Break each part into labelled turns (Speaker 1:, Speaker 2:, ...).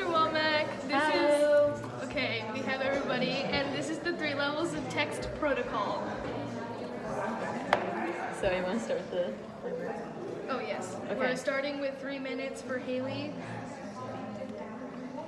Speaker 1: Womack. Okay, we have everybody, and this is the 3 levels of text protocol.
Speaker 2: So you want to start the timer?
Speaker 1: Oh yes.
Speaker 2: Okay.
Speaker 1: We're starting with 3 minutes for Haley.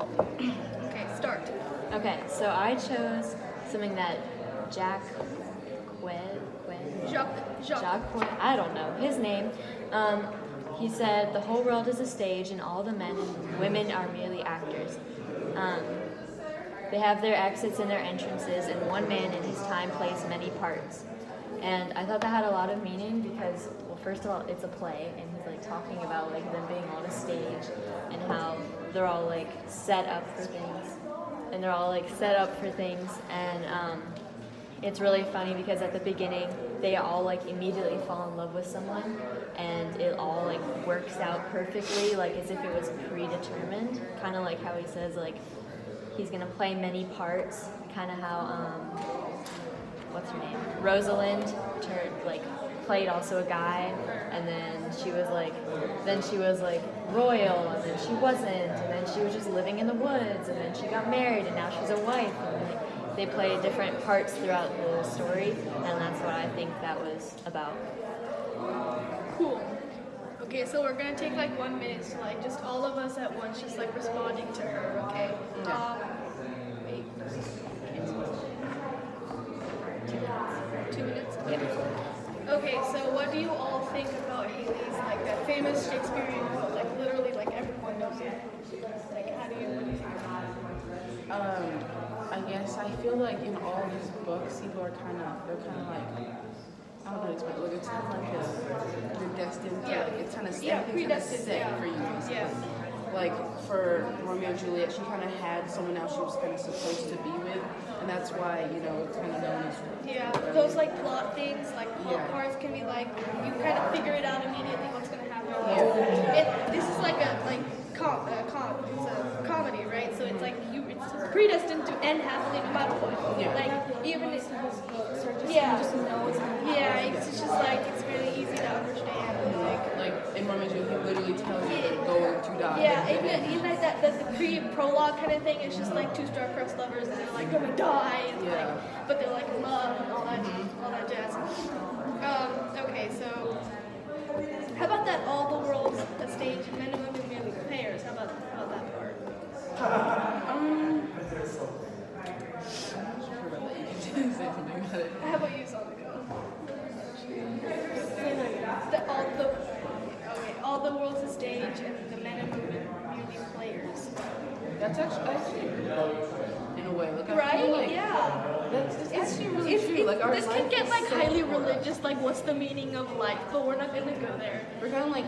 Speaker 1: Okay, start.
Speaker 2: Okay, so I chose something that Jacques, I don't know his name. He said the whole world is a stage and all the men and women are merely actors. They have their exits and their entrances, and one man in his time plays many parts. And I thought that had a lot of meaning because, well, first of all, it's a play, and he's like talking about like them being on a stage and how they're all like set up for things, and it's really funny because at the beginning they all like immediately fall in love with someone, and it all like works out perfectly, like as if it was predetermined, kind of like how he says like he's gonna play many parts, kind of how what's her name? Rosalind played also a guy, and then she was like royal, and then she wasn't, and then she was just living in the woods, and then she got married, and now she's a wife, and they play different parts throughout the story, and that's what I think that was about.
Speaker 1: Cool. Okay, so we're gonna take like 1 minute to like just all of us at once, just like responding to her. Okay. Wait. Okay, 2 minutes.
Speaker 2: Yeah.
Speaker 1: Okay, so what do you all think about Haley's like that famous Shakespearean quote? Like literally, like everyone knows it. Like, what do you think about it?
Speaker 3: I guess I feel like in all his books, people are kind of like, I don't know how to explain it. Like it's kind of like you're destined to, like, it's kind of set for you, basically.
Speaker 1: Yeah.
Speaker 3: Like for Romeo and Juliet, she kind of had someone else she was kind of supposed to be with, and that's why, you know, it's kind of known as.
Speaker 1: Yeah, those like plot things, like plot parts can be like, you kind of figure it out immediately what's going to happen. This is like a comedy, right? So it's like it's predestined to end happily no matter what.
Speaker 3: Yeah.
Speaker 1: Like even if
Speaker 4: His books are just,
Speaker 1: Yeah.
Speaker 4: you just know it's gonna happen.
Speaker 1: yeah, it's just like it's really easy to understand.
Speaker 3: Like in Romeo and Juliet, he literally tells you they're going to die.
Speaker 1: Yeah, even like that the pre-prologue kind of thing is just like 2 star-crossed lovers and they're like gonna die, and like, but they're like in love and all that jazz. Okay, so how about that all the world's a stage and men and women merely players? How about that part? How about you, Sonika? All the world's a stage and the men and women merely players.
Speaker 3: That's actually in a way. Like, I
Speaker 1: Right?
Speaker 3: feel like
Speaker 1: Yeah.
Speaker 3: that's actually really true. Like our
Speaker 1: This
Speaker 3: life
Speaker 1: can get
Speaker 3: is
Speaker 1: like
Speaker 3: so
Speaker 1: highly
Speaker 3: short.
Speaker 1: religious, like what's the meaning of life, but we're not gonna go there.
Speaker 3: We're kind of like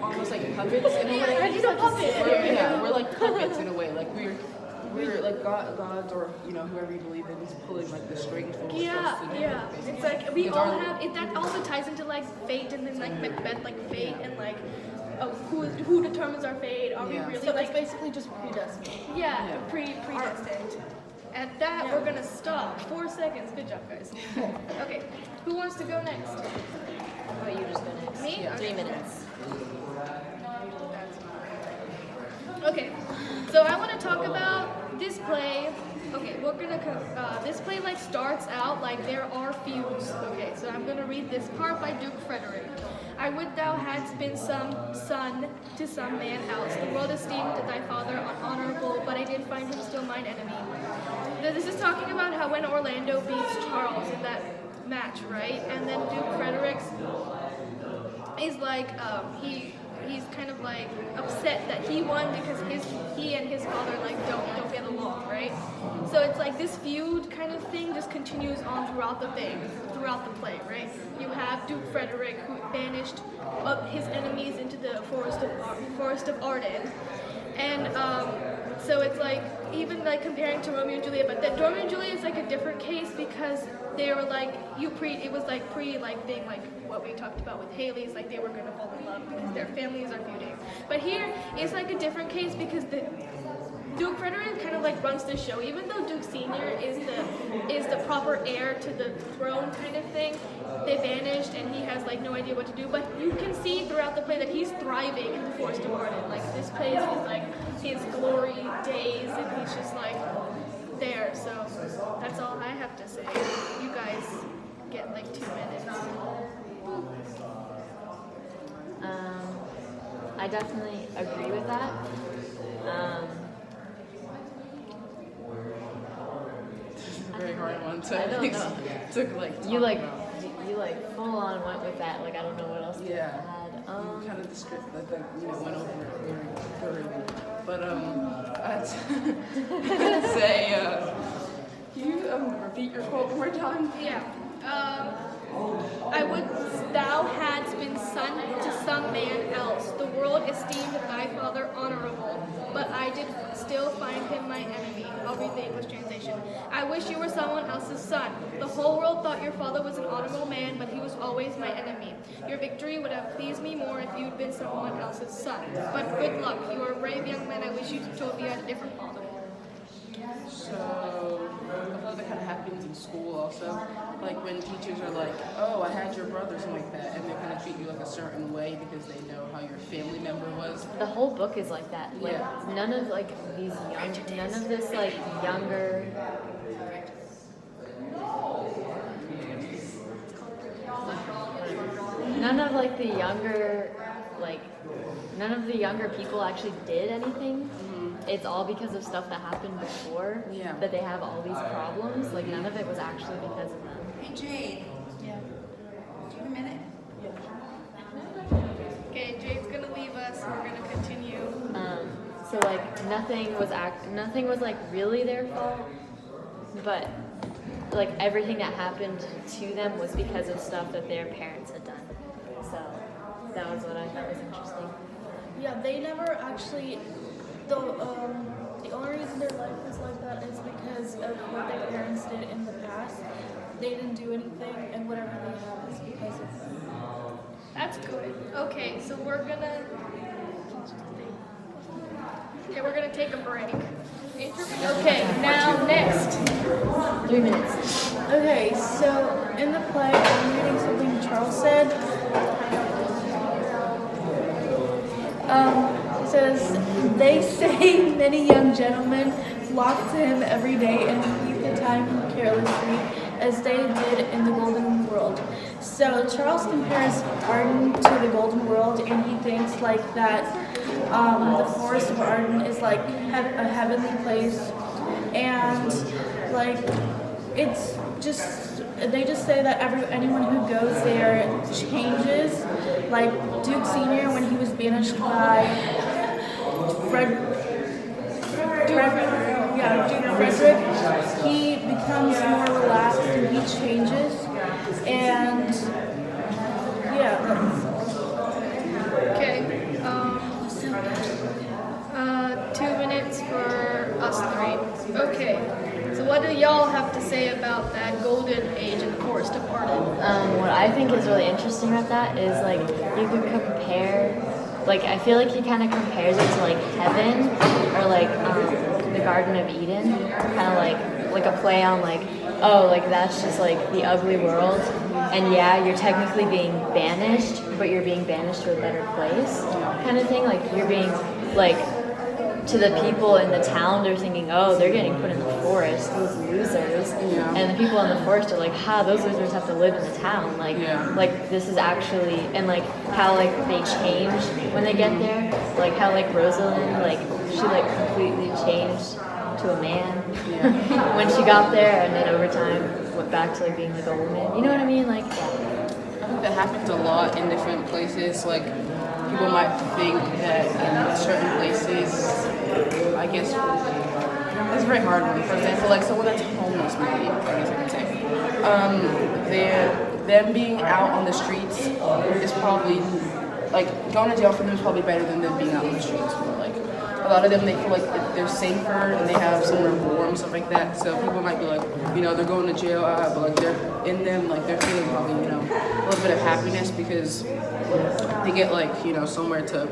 Speaker 3: almost like puppets in a way.
Speaker 1: I just a puppet.
Speaker 3: We're like puppets in a way. Like we're like gods, or you know, whoever you believe in is pulling like the strings from what's supposed to do.
Speaker 1: Yeah. It's like we all have it. That also ties into like fate, and then like Macbeth, like fate, and like who determines our fate? Are we really
Speaker 4: So that's
Speaker 1: like
Speaker 4: basically just predestined.
Speaker 1: predestined? At that, we're gonna stop. 4 seconds. Good job, guys. Okay, who wants to go next?
Speaker 2: Oh, you just go next.
Speaker 1: Me?
Speaker 2: Yeah. 3 minutes.
Speaker 1: Okay, so I want to talk about this play. Okay, we're gonna this play like starts out like there are feuds. Okay, so I'm gonna read this part by Duke Frederick. I would thou hadst been some son to some man else. The world esteemed thy father honorable, but I did find him still mine enemy. Now, this is talking about how when Orlando beats Charles in that match, right? And then Duke Frederick is like he's kind of like upset that he won because he and his father like don't get along, right? So it's like this feud kind of thing just continues on throughout the play, right? You have Duke Frederick who banished his enemies into the forest of Arden, and so it's like even like comparing to Romeo and Juliet, but that Romeo and Juliet is like a different case because they were like it was like being like what we talked about with Haley's, like they were gonna fall in love because their families are feuding. But here it's like a different case because the Duke Frederick kind of like runs the show, even though Duke Senior is the proper heir to the throne kind of thing. They vanished and he has like no idea what to do. But you can see throughout the play that he's thriving in the Forest of Arden. Like this place is like his glory days, and he's just like there. So that's all I have to say. You guys get like 2 minutes.
Speaker 2: I definitely agree with that.
Speaker 3: This is a very hard one to
Speaker 2: I don't know.
Speaker 3: took like
Speaker 2: You
Speaker 3: talk
Speaker 2: like
Speaker 3: about.
Speaker 2: you like full on went with that. Like I don't know what else to
Speaker 3: Yeah.
Speaker 2: add.
Speaker 3: Kind of the script, like went over it very thoroughly. But I'd say, can you repeat your quote one more time?
Speaker 1: Yeah. I would thou hadst been son to some man else. The world esteemed thy father honorable, but I did still find him my enemy. I'll read the English translation. I wish you were someone else's son. The whole world thought your father was an honorable man, but he was always my enemy. Your victory would have pleased me more if you'd been someone else's son. But good luck. You are a brave young man. I wish you told me you had a different father.
Speaker 3: So, I thought that kind of happens in school also. Like when teachers are like, oh, I had your brother, something like that, and they kind of treat you like a certain way because they know how your family member was.
Speaker 2: The whole book is like that. Like
Speaker 3: Yeah.
Speaker 2: none of like these young, none of this like younger. None of like the younger, like none of the younger people actually did anything. It's all because of stuff that happened before
Speaker 3: Yeah.
Speaker 2: that they have all these problems. Like none of it was actually because of them.
Speaker 5: Hey Jade,
Speaker 3: Yeah.
Speaker 5: do you have a minute?
Speaker 1: Okay, Jade's gonna leave us. We're gonna continue.
Speaker 2: So like nothing was like really their fault, but like everything that happened to them was because of stuff that their parents had done. So that was what I thought was interesting.
Speaker 4: Yeah, they never actually. The only reason their life is like that is because of what their parents did in the past. They didn't do anything, and whatever they have is because of them.
Speaker 1: That's good. Okay, so we're gonna take a break. Okay, now next.
Speaker 2: 3 minutes.
Speaker 4: Okay, so in the play, I'm reading something Charles said. It says, they say many young gentlemen flock to him every day and keep the time carelessly as they did in the golden world. So Charles compares Arden to the golden world, and he thinks like that the forest of Arden is like a heavenly place, and like it's just they just say that anyone who goes there changes. Like Duke Senior, when he was banished by Duke Frederick, he becomes more relaxed and he changes, and yeah.
Speaker 1: Okay. 2 minutes for us three. Okay. So what do y'all have to say about that golden age in the Forest of Arden?
Speaker 2: What I think is really interesting about that is like you could compare, like I feel like he kind of compares it to like heaven or like the Garden of Eden, kind of like a play on like, oh, like that's just like the ugly world, and yeah, you're technically being banished, but you're being banished to a better place, kind of thing. Like you're being like, to the people in the town, they're thinking, oh, they're getting put in the forest, those losers.
Speaker 3: Yeah.
Speaker 2: And the people in the forest are like, those losers have to live in the town. Like,
Speaker 3: Yeah.
Speaker 2: like this is actually, and like how like they change when they get there. Like how like Rosalind, like she like completely changed to a man when she got there, and then over time went back to like being like a woman. You know what I mean? Like,
Speaker 3: I think that happens a lot in different places. Like, people might think that in certain places, I guess, it's a very hard one. For example, like someone that's homeless, maybe, I guess I could say. Them being out on the streets is probably, like, going to jail for them is probably better than them being out on the streets. Or, like, a lot of them, they feel like they're safer and they have somewhere warm, stuff like that. So people might be like, they're going to jail, but like they're in them, like they're feeling probably, a little bit of happiness because they get like, somewhere to,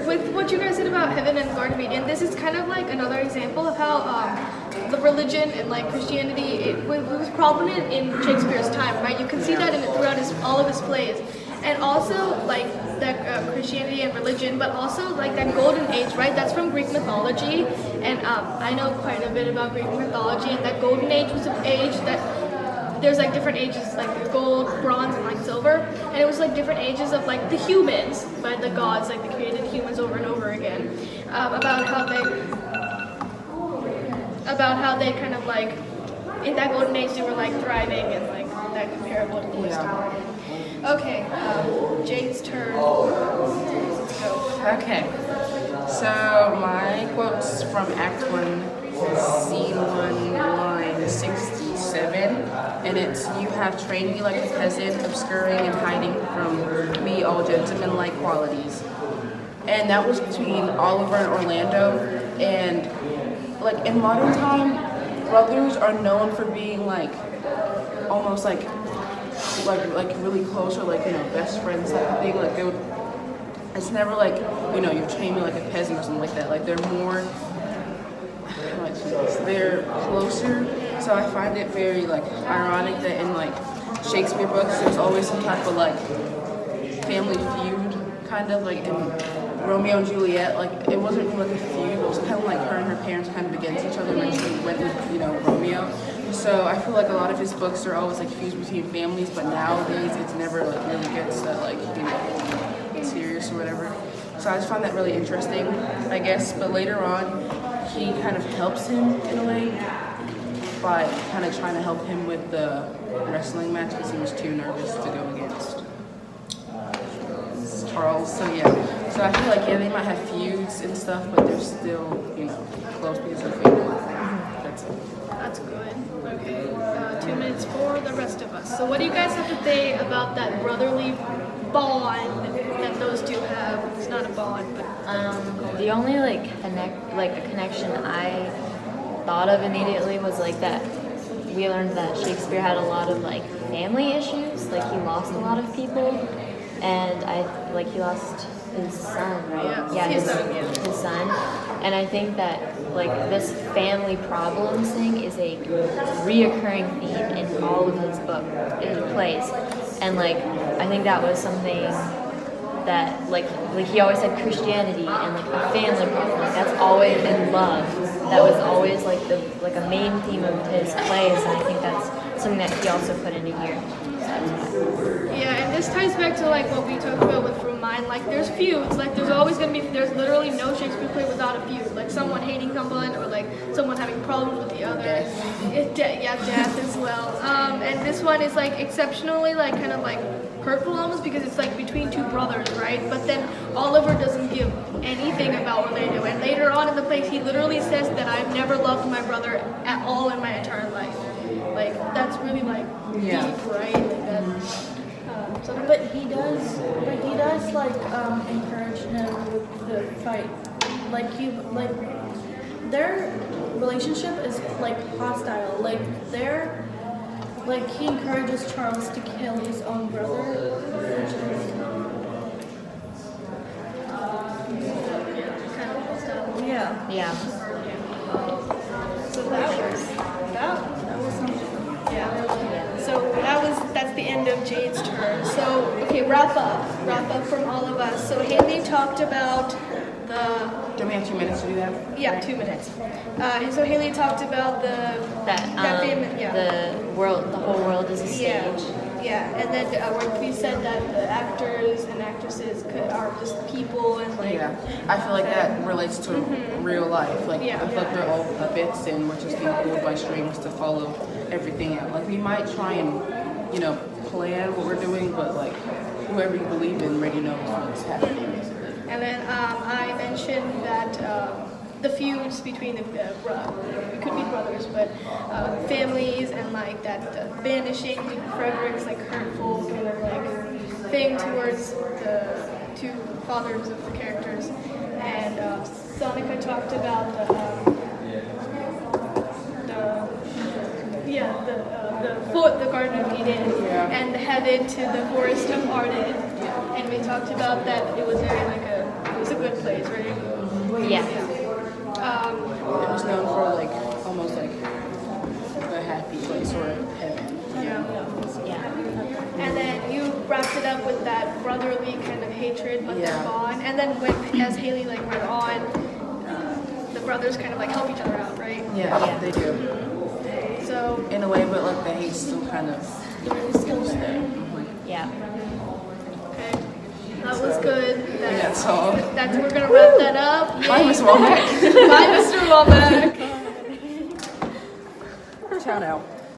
Speaker 1: With what you guys said about heaven and Garden of Eden, this is kind of like another example of how the religion and like Christianity it was prominent in Shakespeare's time, right? You can see that throughout all of his plays, and also like Christianity and religion, but also like that golden age, right? That's from Greek mythology, and I know quite a bit about Greek mythology. And that golden age was an age that there's like different ages, like there's gold, bronze, and like silver, and it was like different ages of like the humans by the gods, like they created humans over and over again, about how they kind of like in that golden age they were like thriving and like that comparable to this time. Okay, Jade's turn. Let's go.
Speaker 3: Okay. So my quote's from Act 1, Scene 1, line 67, and it's, "You have trained me like a peasant, obscuring and hiding from me all gentleman-like qualities." And that was between Oliver and Orlando, and like in modern time, brothers are known for being like almost like really close, or like, you know, best friends type of thing. Like they would, it's never like, you know, you train me like a peasant or something like that. Like they're more, they're closer. So I find it very like ironic that in like Shakespeare books there's always some type of like family feud, kind of like in Romeo and Juliet. Like it wasn't really like a feud, it was kind of like her and her parents kind of against each other when she went with, you know, Romeo. So I feel like a lot of his books are always like feuds between families, but nowadays it's never like really gets that like, you know, serious or whatever. So I just find that really interesting, I guess. But later on, he kind of helps him in a way by kind of trying to help him with the wrestling match because he was too nervous to go against Charles. So yeah, so I feel like, yeah, they might have feuds and stuff, but they're still, you know, close because of family. That's it.
Speaker 1: That's good. Okay, 2 minutes for the rest of us. So what do you guys have to say about that brotherly bond that those two have? It's not a bond, but
Speaker 2: The only a connection I thought of immediately was like that we learned that Shakespeare had a lot of like family issues. Like he lost a lot of people, and he lost his son, right?
Speaker 1: Yeah, his son, yeah.
Speaker 2: His son. And I think that like this family problems thing is a reoccurring theme in all of his plays, and like I think that was something that like he always said Christianity and like a family problem. Like that's always in love. That was always like a main theme of his plays, and I think that's something that he also put into here.
Speaker 1: yeah, and this ties back to like what we talked about with From Mine. Like there's feuds. Like there's literally no Shakespeare play without a feud. Like someone hating someone, or like someone having problems with the other. Death as well. And this one is like exceptionally like kind of like hurtful almost because it's like between two brothers, right? But then Oliver doesn't give anything about Orlando, and later on in the play he literally says that I've never loved my brother at all in my entire life. Like that's really like deep, right? Like that,
Speaker 4: But he does like encourage him with the fight. Their relationship is like hostile. He encourages Charles to kill his own brother, which is
Speaker 1: kind of hostile.
Speaker 2: Yeah.
Speaker 1: So that was something. Yeah. So that's the end of Jade's turn. So okay, wrap up from all of us. So Haley talked about the.
Speaker 3: Do we have 2 minutes to do that?
Speaker 1: Yeah, 2 minutes. And so Haley talked about the
Speaker 2: whole world is a stage.
Speaker 1: Yeah, and then we said that the actors and actresses are just people and like.
Speaker 3: Yeah, I feel like that relates to real life. Like
Speaker 1: Yeah.
Speaker 3: I feel like we're all puppets and we're just being pulled by strings to follow everything out. Like we might try and, you know, plan what we're doing, but like whoever you believe in already knows what's happening.
Speaker 1: And then I mentioned that the feuds between it could be brothers, but families, and like that banishing Frederick's like hurtful kind of like thing towards the two fathers of the characters. And Sonika talked about the Garden of Eden and headed to the Forest of Arden. And we talked about that it was very like it was a good place, right?
Speaker 2: Yeah.
Speaker 3: It was known for like almost like a happy place or heaven.
Speaker 1: Yeah.
Speaker 2: Yeah.
Speaker 1: And then you wrapped it up with that brotherly kind of hatred then as Haley like went on, the brothers kind of like help each other out, right?
Speaker 3: Yeah, they do.
Speaker 1: So
Speaker 3: In a way, but like the hate still kind of
Speaker 4: Still there.
Speaker 2: Yeah.
Speaker 1: okay, that was good.
Speaker 3: that's all.
Speaker 1: That's we're gonna wrap that up.
Speaker 3: Bye,
Speaker 1: Yay.
Speaker 3: Miss Womack.
Speaker 1: Bye, Mr. Womack.
Speaker 3: Ciao now.